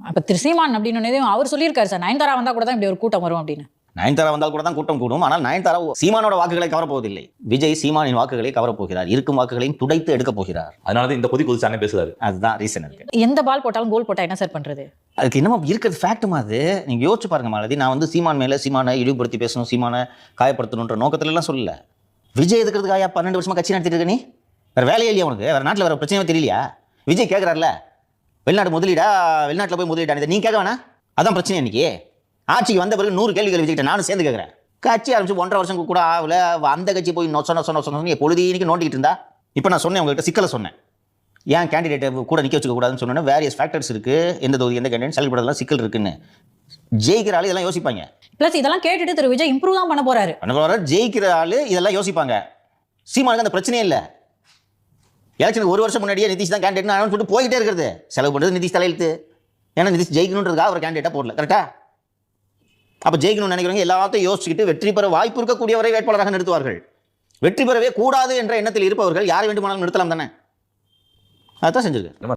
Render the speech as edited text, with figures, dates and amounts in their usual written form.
அப்ப திரு சீமான் அப்படின்னு அவர் சொல்லியிருக்காரு சார், நயன்தாரா வந்தா கூட தான் இப்படி ஒரு கூட்டம் வரும் அப்படின்னு. நயன்தாரா வந்தால் கூட தான் கூட்டம் கூடும். ஆனால் நயன்தாரா சீமானோட வாக்குகளை கவரப்போவதில்லை. விஜய் சீமானின் வாக்குகளை கவரப்போகிறார், இருக்கும் வாக்குகளையும் துடைத்து எடுக்க போகிறார். அதனால இந்த கொதி கொதிச்சானே பேசுறாரு. அதுதான் ரீசன் இருக்கு. எந்த பால் போட்டாலும் கோல் போட்டா என்ன சார் பண்றது? அதுக்கு என்னமோ இருக்கிறது ஃபேக்ட்டுமா அது. நீங்க யோசிச்சு பாருங்க மாலதி, நான் வந்து சீமான் மேல சீமானை இழிவுபடுத்தி பேசணும், சீமானை காயப்படுத்தணுன்ற நோக்கத்துல எல்லாம் சொல்லல. விஜய் எதுக்கிறதுக்காக 12 வருஷமா கட்சி நடத்திட்டு இருக்க நீ? வேற வேலையே இல்லையா உனக்கு? வேற நாட்டில் வேற பிரச்சனையே தெரியலையா? விஜய் கேட்கறாருல, வெளிநாட்டு முதலீடா, வெளிநாட்டில் போய் முதலீடா, நீ கேட்க வேணா? அதான் பிரச்சனை. இன்னைக்கு ஆட்சிக்கு வந்த பிறகு 100 கேள்விகள் விஜய்கிட்ட நானும் சேர்ந்து கேட்குறேன். கட்சி ஆரம்பிச்சு 1.5 வருஷம் கூட ஆகல, அந்த கட்சி போய் சொன்ன பொழுதுக்கு நோண்டிக்கிட்டு இருந்தா. இப்போ நான் சொன்னேன் உங்கள்கிட்ட, சிக்கலை சொன்னேன். ஏன் கேண்டிடேட்டை கூட நிற்க வச்சுக்க கூடாதுன்னு சொன்னேன்னா, வேரியஸ் ஃபேக்டர்ஸ் இருக்கு, எந்த தொகுதி எந்த கேண்டிடேட் செயல்படுறதுலாம் சிக்கல் இருக்குன்னு. ஜெயிக்கிற ஆளு இதெல்லாம் யோசிப்பாங்க. பிளஸ் இதெல்லாம் கேட்டுட்டு திரு விஜய் இம்ப்ரூவ் தான் பண்ண போறாரு. ஜெயிக்கிற ஆளு இதெல்லாம் யோசிப்பாங்க. சீமானுக்கு அந்த பிரச்சனையே இல்லை. எலெக்ஷனுக்கு 1 வருஷம் முன்னாடியே நிதிஷ் தான் கேண்டிடேட் அனௌன்ஸ் பண்ணிட்டு போயிட்டே இருக்கிறது. செலவு பண்ணுறது நிதிஷ் தலையெழுத்து. ஏன்னா நிதிஷ் ஜெயிக்கணுன்றதுக்காக அவர் கேண்டிடேட்டாக போடல. கரெக்டா? அப்போ ஜெயிக்கணும்னு நினைக்கிறவங்க எல்லாத்தையும் யோசிச்சுக்கிட்டு வெற்றி பெற வாய்ப்பு இருக்கக்கூடியவரை வேட்பாளராக நிறுத்துவார்கள். வெற்றி பெறவே கூடாது என்ற எண்ணத்தில் இருப்பவர்கள் யாரை வேண்டுமானாலும் நிறுத்தலாம் தானே. அதுதான் செஞ்சிருக்கு.